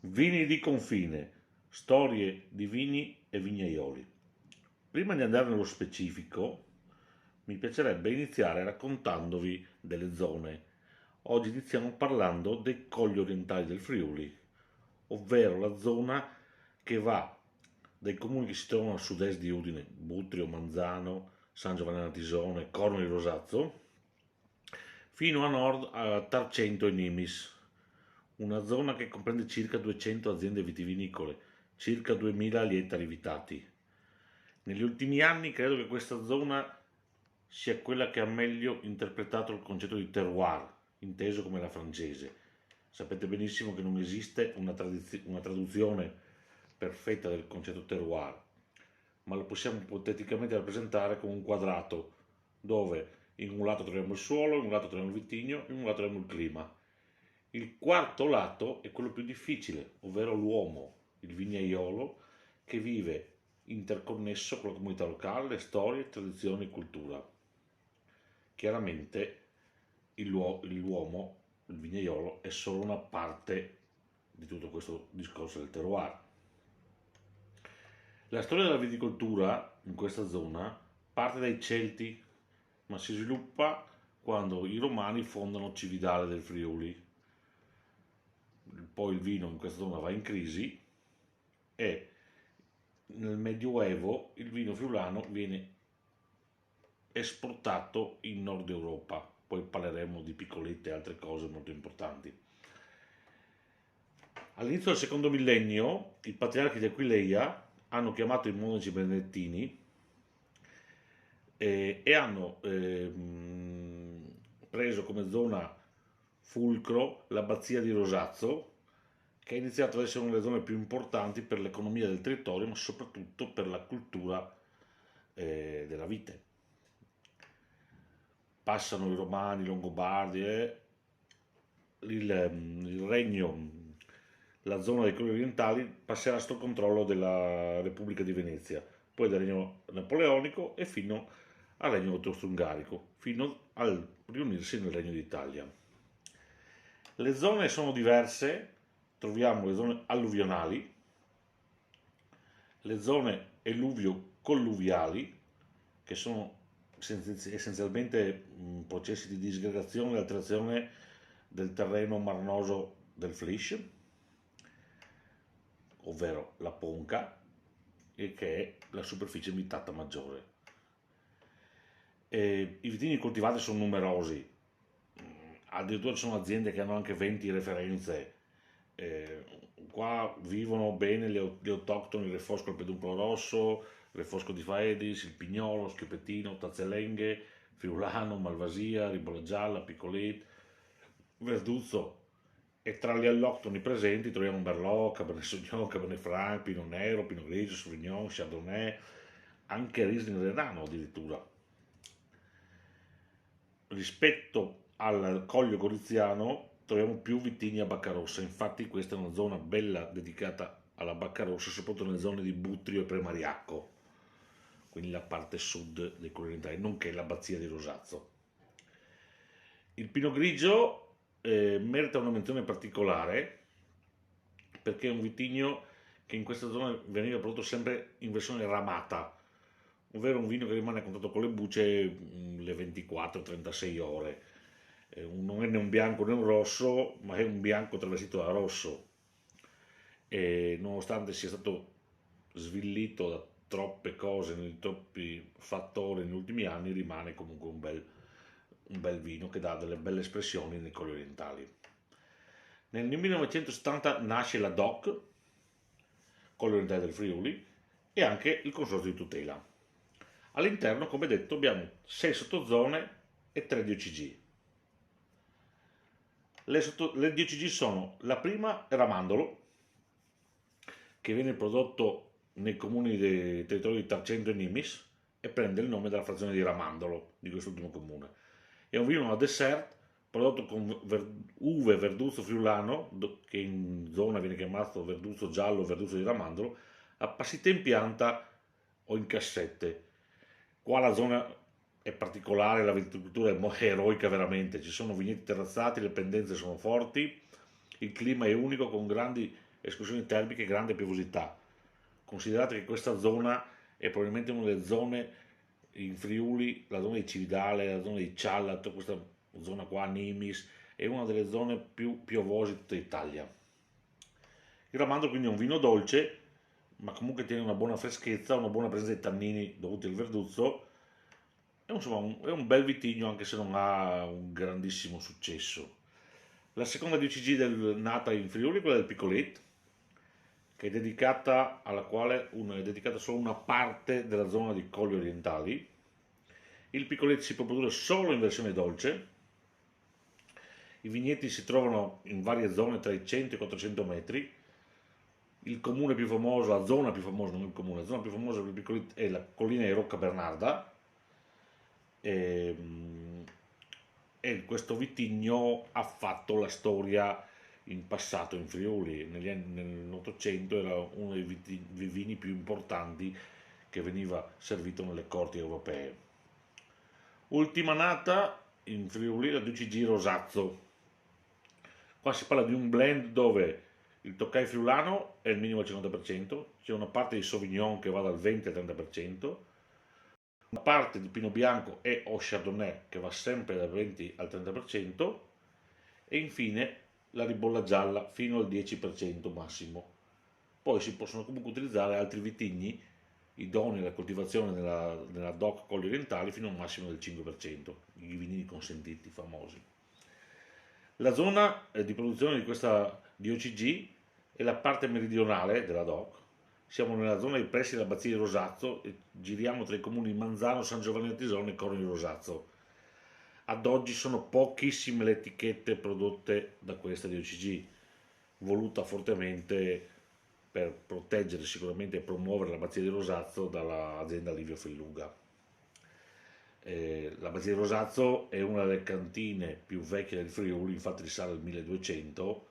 Vini di confine, storie di vini e vignaioli. Prima di andare nello specifico, mi piacerebbe iniziare raccontandovi delle zone. Oggi iniziamo parlando dei colli orientali del Friuli, ovvero la zona che va dai comuni che si trovano a sud-est di Udine, Butrio, Manzano, San Giovanni Natisone, Corno di Rosazzo, fino a nord a Tarcento e Nimis, una zona che comprende circa 200 aziende vitivinicole, circa 2000 gli ettari vitati. Negli ultimi anni credo che questa zona sia quella che ha meglio interpretato il concetto di terroir, inteso come la francese. Sapete benissimo che non esiste una traduzione perfetta del concetto terroir, ma lo possiamo ipoteticamente rappresentare come un quadrato dove in un lato troviamo il suolo, in un lato troviamo il vitigno, in un lato troviamo il clima. Il quarto lato è quello più difficile, ovvero l'uomo, il vignaiolo, che vive interconnesso con la comunità locale, storie, tradizioni e cultura. Chiaramente l'uomo, il vignaiolo, è solo una parte di tutto questo discorso del terroir. La storia della viticoltura in questa zona parte dai Celti, ma si sviluppa quando i Romani fondano Cividale del Friuli. Poi il vino in questa zona va in crisi e nel Medioevo il vino friulano viene esportato in Nord Europa, poi parleremo di piccolette e altre cose molto importanti. All'inizio del secondo millennio i patriarchi di Aquileia hanno chiamato i monaci benedettini e hanno preso come zona fulcro l'abbazia di Rosazzo, che è iniziato ad essere una delle zone più importanti per l'economia del territorio, ma soprattutto per la cultura della vite. Passano i Romani, i Longobardi e il regno, la zona dei colli orientali passerà sotto controllo della Repubblica di Venezia, poi dal regno napoleonico e fino al regno austro-ungarico, fino al riunirsi nel regno d'Italia. Le zone sono diverse, troviamo le zone alluvionali, le zone eluvio-colluviali, che sono essenzialmente processi di disgregazione e alterazione del terreno marnoso del Flish, ovvero la Ponca, che è la superficie abitata maggiore. I vitigni coltivati sono numerosi, addirittura ci sono aziende che hanno anche 20 referenze. Qua vivono bene gli autoctoni, il Refosco al peduncolo rosso, il Refosco di Faedis, il Pignolo, Schiopettino, Tazzalenghe, Friulano, Malvasia, Ribolla Gialla, Piccolet, Verduzzo. E tra gli alloctoni presenti troviamo Merlot, Cabernet Sauvignon, Cabernet Franc, Pinot Nero, Pinot Grigio, Sauvignon, Chardonnay, anche Riesling Renano addirittura. Rispetto al Coglio Goriziano troviamo più vitigni a bacca rossa, infatti questa è una zona bella dedicata alla bacca rossa, soprattutto nelle zone di Butrio e Premariacco, quindi la parte sud dei Colli Orientali, nonché l'abbazia di Rosazzo. Il Pinot Grigio merita una menzione particolare perché è un vitigno che in questa zona veniva prodotto sempre in versione ramata, ovvero un vino che rimane a contatto con le bucce le 24-36 ore. Non è né un bianco né un rosso, ma è un bianco travestito da rosso. E nonostante sia stato svillito da troppe cose, da troppi fattori negli ultimi anni, rimane comunque un bel vino che dà delle belle espressioni nei colli orientali. Nel 1970 nasce la DOC, Colli Orientali del Friuli, e anche il Consorzio di tutela. All'interno, come detto, abbiamo 6 sottozone e 3 DOCG. Le DOCG sono: la prima è Ramandolo, che viene prodotto nei comuni dei territori di Tarcento e Nimis e prende il nome dalla frazione di Ramandolo, di quest'ultimo comune. È un vino a dessert prodotto con uve verduzzo friulano, che in zona viene chiamato verduzzo giallo o verduzzo di Ramandolo, appassite in pianta o in cassette. Qua la zona è particolare, la viticoltura è eroica veramente, ci sono vigneti terrazzati, le pendenze sono forti, il clima è unico con grandi escursioni termiche e grande piovosità. Considerate che questa zona è probabilmente una delle zone in Friuli, la zona di Cividale, la zona di Cialla, tutta questa zona qua, Nimis, è una delle zone più piovose di tutta Italia. Il Ramandro quindi è un vino dolce, ma comunque tiene una buona freschezza, una buona presenza di tannini dovuti al verduzzo. Insomma, è un bel vitigno anche se non ha un grandissimo successo. La seconda DOCG nata in Friuli è quella del Picolet, che è dedicata alla quale è dedicata solo una parte della zona di Colli Orientali. Il Picolet si può produrre solo in versione dolce. I vigneti si trovano in varie zone tra i 100 e i 400 metri. Il comune più famoso, la zona più famosa, non il comune, la zona più famosa per il Picolet è la collina di Rocca Bernarda. E questo vitigno ha fatto la storia in passato in Friuli. Nell'Ottocento era uno dei vini più importanti che veniva servito nelle corti europee. Ultima nata in Friuli la DOCG Rosazzo. Qua si parla di un blend dove il Toccai friulano è il minimo al 50%, c'è una parte di Sauvignon che va dal 20 al 30%, una parte di Pinot Bianco e o Chardonnay che va sempre dal 20 al 30% e infine la ribolla gialla fino al 10% massimo. Poi si possono comunque utilizzare altri vitigni idonei alla coltivazione nella DOC Colli Orientali fino a un massimo del 5%, i vini consentiti famosi. La zona di produzione di questa DOCG è la parte meridionale della DOC. Siamo nella zona dei pressi dell'abbazia di Rosazzo e giriamo tra i comuni di Manzano, San Giovanni del Tisone e Corno di Rosazzo. Ad oggi sono pochissime le etichette prodotte da questa DOCG, voluta fortemente per proteggere sicuramente e promuovere l'abbazia di Rosazzo dall'azienda Livio Felluga. L'abbazia di Rosazzo è una delle cantine più vecchie del Friuli, infatti risale al 1200.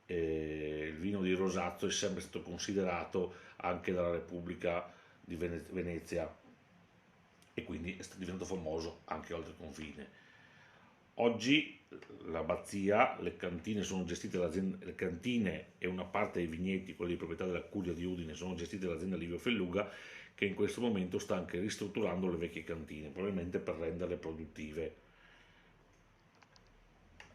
Il vino di Rosazzo è sempre stato considerato anche dalla Repubblica di Venezia e quindi è diventato famoso anche oltre confine. Oggi l'abbazia, le cantine sono gestite dall'azienda, le cantine e una parte dei vigneti, quelli di proprietà della Curia di Udine, sono gestiti dall'azienda Livio Felluga, che in questo momento sta anche ristrutturando le vecchie cantine, probabilmente per renderle produttive.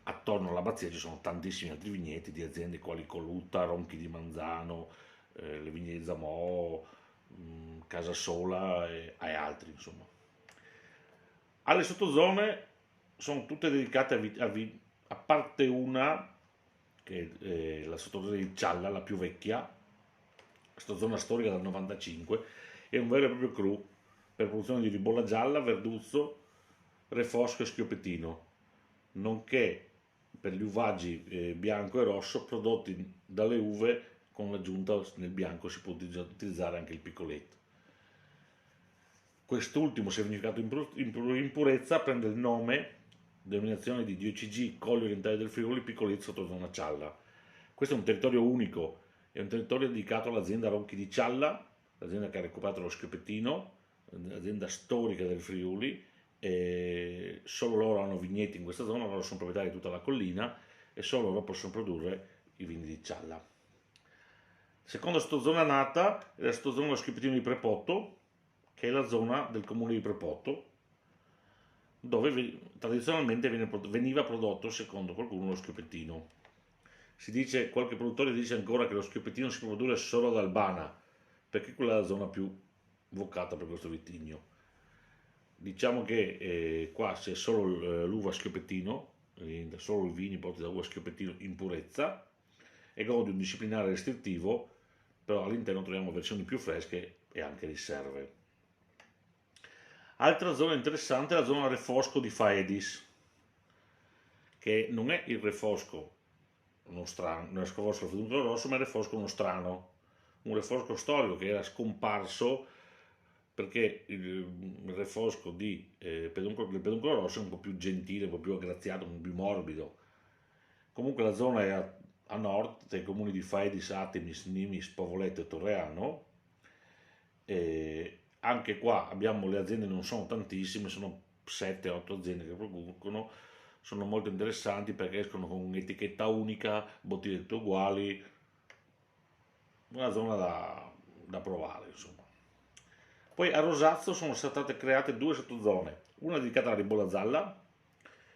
Attorno all'abbazia ci sono tantissimi altri vigneti di aziende quali Colutta, Ronchi di Manzano, le Vigne di Zamò, Casasola e altri, insomma. Alle sottozone sono tutte dedicate a parte una, che è la sottozona di Cialla, la più vecchia, questa zona storica dal 95, è un vero e proprio cru per produzione di ribolla gialla, verduzzo, refosco e schioppettino, nonché per gli uvaggi bianco e rosso prodotti dalle uve con l'aggiunta nel bianco si può utilizzare anche il piccoletto. Quest'ultimo, se vinificato in purezza, prende il nome, denominazione di DOCG Colli Orientali del Friuli Piccoletto sottozona Cialla. Questo è un territorio unico, è un territorio dedicato all'azienda Ronchi di Cialla, l'azienda che ha recuperato lo schioppettino, l'azienda storica del Friuli, e solo loro hanno vigneti in questa zona, loro sono proprietari di tutta la collina e solo loro possono produrre i vini di Cialla. Seconda sottozona nata è la sottozona dello schioppettino di Prepotto, che è la zona del comune di Prepotto, dove tradizionalmente veniva prodotto, secondo qualcuno, lo schioppettino. Qualche produttore dice ancora che lo schioppettino si può produrre solo ad Albana, perché quella è la zona più vocata per questo vitigno. Diciamo che qua c'è solo l'uva schioppettino, solo i vini prodotti da uva schioppettino in purezza, e gode di un disciplinare restrittivo, però all'interno troviamo versioni più fresche e anche riserve. Altra zona interessante è la zona refosco di Faedis, che non è il refosco nostrano, non è il refosco feduncolo rosso, ma è il refosco nostrano, un refosco storico che era scomparso perché il refosco del peduncolo rosso è un po' più gentile, un po' più aggraziato, un po' più morbido. Comunque la zona è a nord, tra i comuni di Faedis, Atemis, Nimis, Povoletto e Torreano. Anche qua abbiamo le aziende, non sono tantissime, sono 7-8 aziende che producono, sono molto interessanti perché escono con un'etichetta unica, bottigliette uguali, una zona da provare, insomma. Poi a Rosazzo sono state create due sottozone, una dedicata alla ribolla gialla,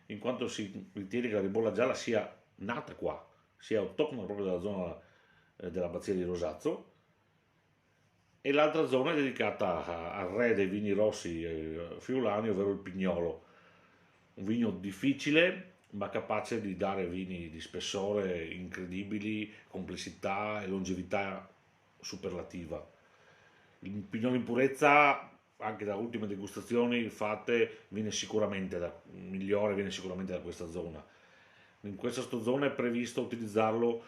in quanto si ritiene che la ribolla gialla sia nata qua, sia autoctona proprio della zona dell'abbazia di Rosazzo, e l'altra zona è dedicata al re dei vini rossi friulani, ovvero il Pignolo, un vino difficile ma capace di dare vini di spessore incredibili, complessità e longevità superlativa. Il Pignolo in purezza, anche da ultime degustazioni fatte, migliore viene sicuramente da questa zona. In questa zona è previsto utilizzarlo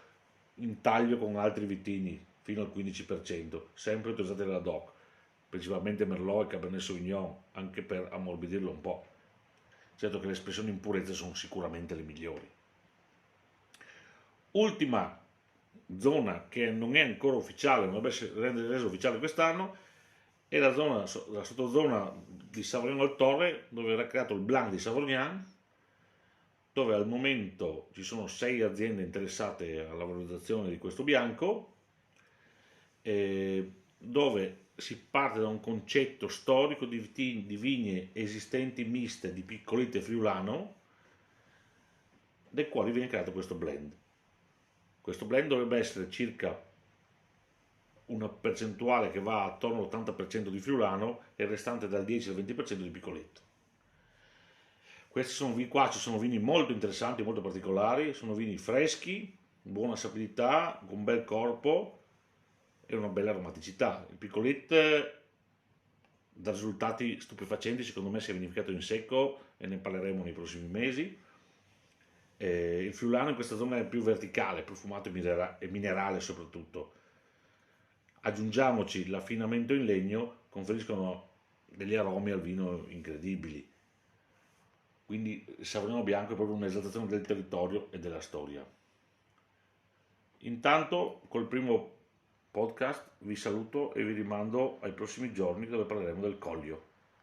in taglio con altri vitigni fino al 15%, sempre utilizzati dalla DOC, principalmente Merlot e Cabernet Sauvignon, anche per ammorbidirlo un po'. Certo che le espressioni in purezza sono sicuramente le migliori. Ultima zona che non è ancora ufficiale, ma dovrebbe rendere reso ufficiale quest'anno, è la sottozona di Savorgnan al Torre, dove era creato il Blanc di Savorgnan, dove al momento ci sono 6 aziende interessate alla valorizzazione di questo bianco, dove si parte da un concetto storico di vigne esistenti miste di Piccolite Friulano, dai quali viene creato questo blend. Questo blend dovrebbe essere circa una percentuale che va attorno all'80% di Friulano e il restante dal 10 al 20% di Piccoletto. Qua ci sono vini molto interessanti, molto particolari, sono vini freschi, buona sapidità, con un bel corpo e una bella aromaticità. Il Piccolet dà risultati stupefacenti, secondo me si è vinificato in secco e ne parleremo nei prossimi mesi. Il Friulano in questa zona è più verticale, profumato e minerale soprattutto. Aggiungiamoci l'affinamento in legno, conferiscono degli aromi al vino incredibili. Quindi il Savorgnan bianco è proprio un'esaltazione del territorio e della storia. Intanto col primo podcast vi saluto e vi rimando ai prossimi giorni dove parleremo del Collio.